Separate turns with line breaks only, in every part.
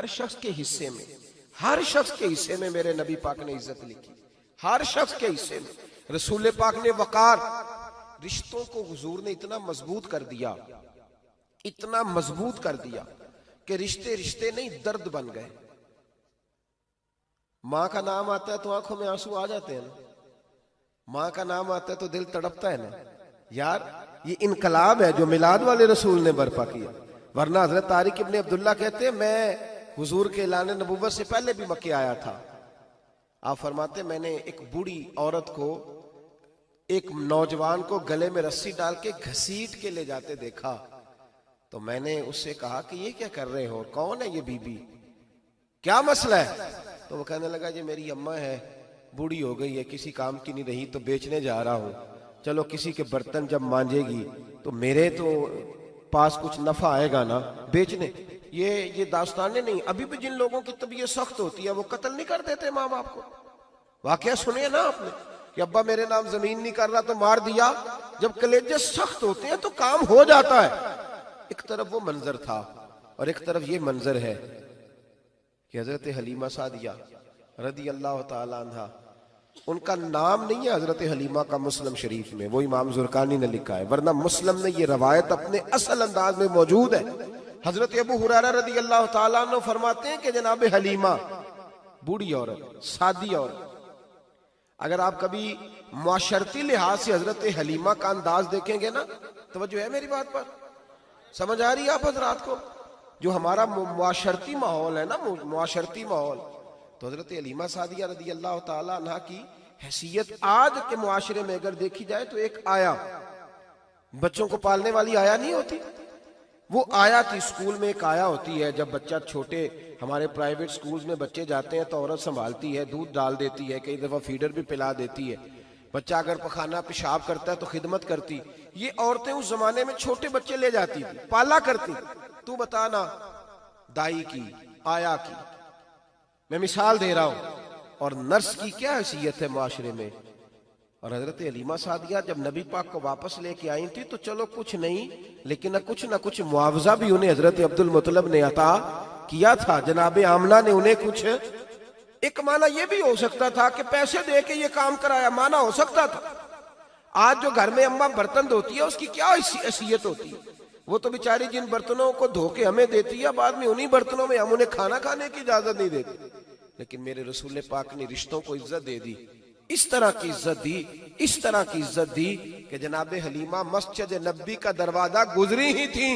हर शख्स के हिस्से में, हर शख्स के हिस्से में मेरे नबी पाक ने इज्जत लिखी, हर शख्स के हिस्से में। रसूल पाक ने वकार, रिश्तों को हुजूर ने इतना मजबूत कर दिया, इतना मजबूत कर दिया कि रिश्ते रिश्ते नहीं दर्द बन गए। माँ का नाम आता है तो आंखों में आंसू आ जाते हैं ना, माँ का नाम आता है तो दिल तड़पता है ना यार। ये इनकलाब है जो मिलाद वाले रसूल ने बर्पा किया। वरना हजरत तारिक इब्ने अब्दुल्ला कहते हैं मैं हुजूर के ऐलान नबुव्वत से पहले भी मक्के आया था। आप फरमाते मैंने एक बूढ़ी औरत को, एक नौजवान को गले में रस्सी डाल के घसीट के ले जाते देखा, तो मैंने उससे कहा कि ये क्या कर रहे हो, कौन है ये बीबी, क्या मसला है? तो वो कहने लगा जी मेरी अम्मा है, बूढ़ी हो गई है, किसी काम की नहीं रही, तो बेचने जा रहा हूँ। चलो किसी के बर्तन जब मांजेगी तो मेरे तो पास कुछ नफा आएगा ना बेचने। ये दास्तानें नहीं। अभी भी जिन लोगों की तबीयत सख्त होती है वो कत्ल नहीं कर देते माँ बाप को। वाकया सुनिए ना आपने कि अब्बा मेरे नाम जमीन नहीं कर रहा तो मार दिया। जब कलेजे सख्त होते हैं तो काम हो जाता है। एक तरफ वो मंजर था और एक तरफ ये मंजर है कि हजरत हलीमा सादिया रदी अल्लाह ताला अन्हा, उनका नाम नहीं है हजरत हलीमा का मुस्लिम शरीफ में, वो इमाम जुरकानी ने लिखा है, वरना मुस्लिम में ये रवायत अपने असल अंदाज में मौजूद है। हजरत अबू हुरैरा रदी अल्लाह ताला अन्हु फरमाते हैं कि जनाब हलीमा बूढ़ी औरत, सादी औरत। अगर आप कभी मुआशरती लिहाज से हजरत हलीमा का अंदाज देखेंगे ना, तवज्जो है मेरी बात पर, समझ आ रही है आप हजरात को? जो हमारा मुआशरती माहौल है ना, मुआशरती माहौल, तो हजरत हलीमा सादिया रदी अल्लाह ताला अन्हा की हैसियत आज के मुआशरे में अगर देखी जाए तो एक आया, बच्चों को पालने वाली आया नहीं होती, वो आया थी। स्कूल में एक आया होती है, जब बच्चा छोटे हमारे प्राइवेट स्कूल्स में बच्चे जाते हैं तो औरत संभालती है, दूध डाल देती है, कई दफा फीडर भी पिला देती है। बच्चा अगर पखाना पेशाब करता है तो खिदमत करती। ये औरतें उस जमाने में छोटे बच्चे ले जाती थी, पाला करती। तू बताना दाई की, आया की, मैं मिसाल दे रहा हूं। और नर्स की क्या हैसियत है माशरे में। और हजरत हलीमा सादिया जब नबी पाक को वापस लेके आई थी तो चलो कुछ नहीं, लेकिन ना कुछ मुआवजा भी उन्हें हजरत अब्दुल मुत्तलिब ने अता किया था। जनाब आमना ने उन्हें कुछ, एक माना यह भी हो सकता था कि पैसे दे के ये काम कराया, माना हो सकता था। आज जो घर में अम्मा बर्तन धोती है उसकी क्या हैसियत होती है? वो तो बेचारी जिन बर्तनों को धो के हमें देती है, बाद में उन्हीं बर्तनों में हम उन्हें खाना खाने की इजाजत नहीं देते। लेकिन मेरे रसूल पाक ने रिश्तों को इज्जत दे दी, इस तरह की इज्जत दी, इस तरह की इज्जत दी कि जनाब हलीमा मस्जिद नबी का दरवाजा गुजरी ही थी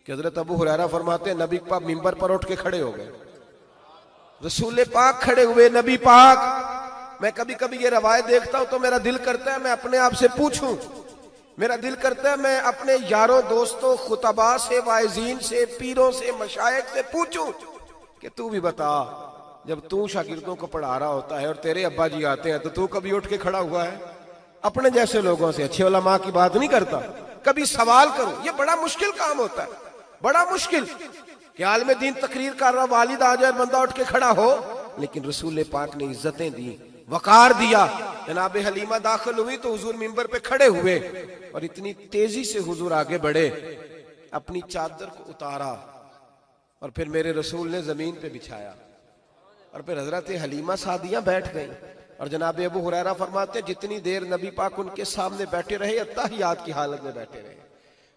कि हजरत अबू हुरैरा फरमाते हैं नबी पाक मिंबर पर उठ के खड़े हो गए। रसूल पाक खड़े हुए, नबी पाक। मैं कभी कभी ये रवायत देखता हूं तो मेरा दिल करता है मैं अपने आप से पूछूं, मेरा दिल करता है मैं अपने यारों दोस्तों खुतबा से, वाइजीन से, पीरों से, मशाइख से पूछूं कि तू भी बता, जब तू शागिर्दों को पढ़ा रहा होता है और तेरे अब्बा जी आते हैं तो तू कभी उठ के खड़ा हुआ है? अपने जैसे लोगों से, अच्छे उलमा की बात नहीं करता, कभी सवाल करो। ये बड़ा मुश्किल काम होता है, बड़ा मुश्किल कि आलिम दीन तकरीर कर रहा, वालिद आ जाए, बंदा उठ के खड़ा हो। लेकिन रसूल पाक ने इज्जतें दी, वकार दिया। जनाब हलीमा दाखिल हुई तो हुजूर मिंबर पे खड़े हुए और इतनी तेजी से हुजूर आगे बढ़े, अपनी चादर को उतारा और फिर मेरे रसूल ने जमीन पे बिछाया और फिर हजरत हलीमा सादिया बैठ गई। और जनाब अबू हुरैरा फरमाते जितनी देर नबी पाक उनके सामने बैठे रहे, अत्तहियात की हालत में बैठे रहे।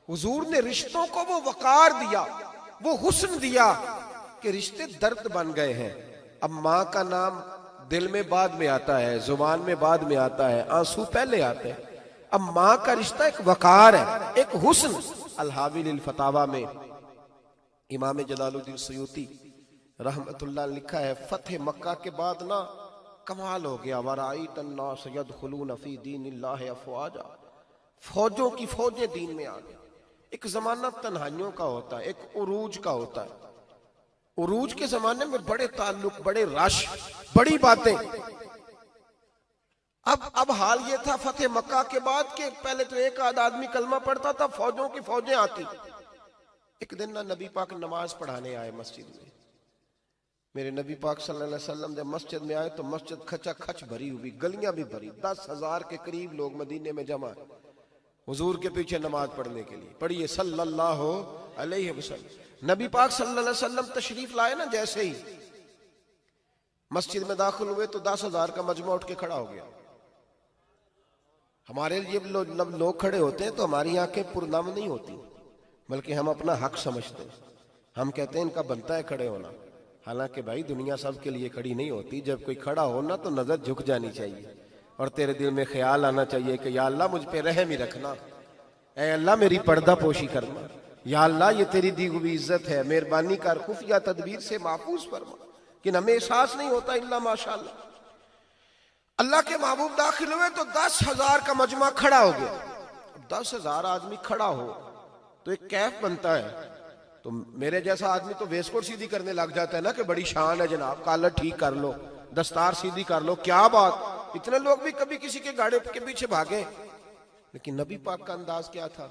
हुजूर ने रिश्तों को वो वकार दिया, वो हुस्न दिया कि रिश्ते दर्द बन गए हैं। अब माँ का नाम दिल में बाद में आता है, जुबान में बाद में आता है, आंसू पहले आते हैं। अब माँ का रिश्ता एक वकार है, एक हुस्न। अल-हावी लिल फतावा में इमाम जलालुद्दीन सयूती रहमतुल्लाह लिखा है, फतेह मक्का के बाद ना कमाल हो गया। वराईत अन्नास यदखुलून फी दीनिल्लाहि अफवाजा, फौजों की फौजें दीन में आ गई। एक जमाना तन्हाइयों का होता है, एक उरूज का होता है। उरूज के जमाने में बड़े ताल्लुक, बड़े रश, बड़ी बातें। अब हाल ये था फतेह मक्का के बाद के पहले तो एक आध आदमी कलमा पढ़ता था, फौजों की फौजें आती। एक दिन ना नबी पाक नमाज पढ़ाने आए मस्जिद में। मेरे नबी पाक सल्लल्लाहु अलैहि वसल्लम जब मस्जिद में आए तो मस्जिद खचा खच भरी हुई, गलियां भी भरी, 10,000 के करीब लोग मदीने में जमा। हुजूर के पीछे नमाज पढ़ने के लिए। पढ़िए सल्लल्लाहु अलैहि वसल्लम। नबी पाक सल्लल्लाहु अलैहि वसल्लम तशरीफ लाए ना, जैसे ही मस्जिद में दाखिल हुए तो 10,000 का मजमा उठ के खड़ा हो गया। हमारे लिए लोग खड़े होते हैं तो हमारी आंखें पुरनम नहीं होती, बल्कि हम अपना हक समझते हैं। हम कहते हैं इनका बनता है खड़े होना। हालांकि भाई दुनिया सब के लिए खड़ी नहीं होती। जब कोई खड़ा हो ना तो नजर झुक जानी चाहिए और तेरे दिल में ख्याल आना चाहिए कि या अल्लाह मुझ पे रहम ही रखना, ऐ अल्लाह मेरी पर्दा पोशी करना, या अल्लाह ये तेरी दी हुई इज्जत है, मेहरबानी कर, खुफिया तदबीर से महफूज फरमा। कि हमें एहसास नहीं होता इल्ला माशाअल्लाह। अल्लाह के महबूब दाखिल हुए तो 10,000 का मजमा खड़ा हो गया। 10,000 आदमी खड़ा हो तो एक कैफ बनता है। तो मेरे जैसा आदमी तो वेस्टकोट सीधी करने लग जाता है ना कि बड़ी शान है जनाब, कॉलर ठीक कर लो, दस्तार सीधी कर लो, क्या बात। इतने लोग भी कभी किसी के गाड़े के पीछे भागे, लेकिन नबी पाक का अंदाज क्या था?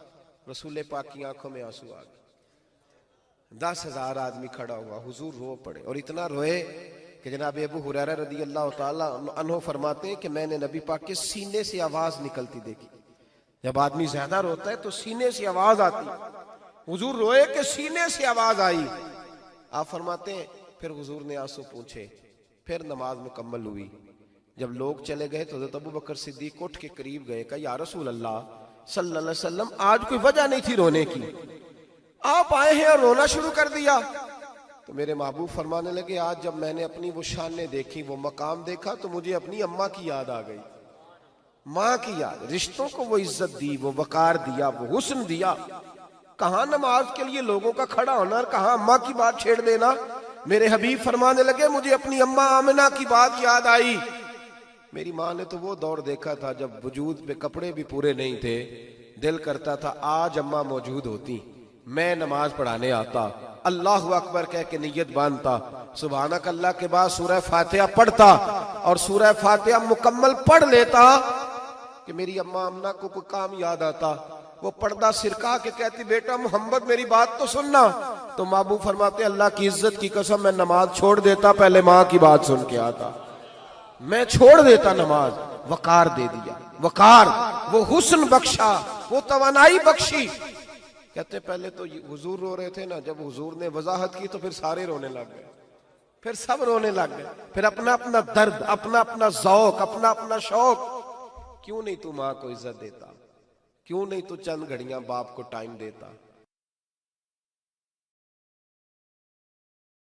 रसूल पाक की आंखों में आंसू आ गए। 10,000 आदमी खड़ा हुआ, हुजूर रो पड़े और इतना रोए कि जनाब अबू हुरैरा रज़ी अल्लाह ताला अन्हु फरमाते हैं कि मैंने नबी पाक के सीने से आवाज निकलती देखी। जब आदमी ज्यादा रोता है तो सीने से आवाज आती। हुजूर रोए कि सीने से आवाज आई। आप फरमाते हैं फिर हुजूर ने आंसू पूछे, फिर नमाज मुकम्मल हुई। जब लोग चले गए तो हज़रत अबू बकर सिद्दीक उठ के करीब गए, कहा या रसूल अल्लाह सल्लल्लाहु अलैहि वसल्लम, आज कोई वजह नहीं थी रोने की, आप आए हैं और रोना शुरू कर दिया। तो मेरे महबूब फरमाने लगे, आज जब मैंने अपनी वो शानें देखी, वो मकाम देखा, तो मुझे अपनी अम्मा की याद आ गई, माँ की याद। रिश्तों को वो इज्जत दी, वो वकार दिया, वो हुस्न दिया। कहाँ नमाज के लिए लोगों का खड़ा होना और कहाँ अम्मा की बात छेड़ देना। मेरे हबीब फरमाने लगे, मुझे अपनी अम्मा आमिना की बात याद आई। मेरी माँ ने तो वो दौर देखा था जब वजूद पे कपड़े भी पूरे नहीं थे, दिल करता था आज अम्मा मौजूद होती, मैं नमाज पढ़ाने आता, अल्लाह अकबर कह के नियत बांधता, सुभानक अल्लाह के बाद सूरह फातिहा पढ़ता और सूरह फातिहा मुकम्मल पढ़ लेता कि मेरी अम्मा अम्ना को कोई काम याद आता। वो पर्दा सिरका के कहती, बेटा मोहम्मद मेरी बात तो सुनना। तो महबूब फरमाते, अल्लाह की इज्जत की कसम मैं नमाज छोड़ देता, पहले माँ की बात सुन के आता, मैं छोड़ देता नमाज। वकार दे दिया, वकार, वो हुस्न बख्शा, वो तवानाई बख्शी। कहते पहले तो हुजूर रो रहे थे ना, जब हुजूर ने वजाहत की तो फिर सारे रोने लग गए, फिर सब रोने लग गए। फिर अपना अपना दर्द, अपना अपना ज़ौक, अपना अपना शौक। क्यों नहीं तू माँ को इज्जत देता? क्यों नहीं तू चंद घड़ियां बाप को टाइम देता?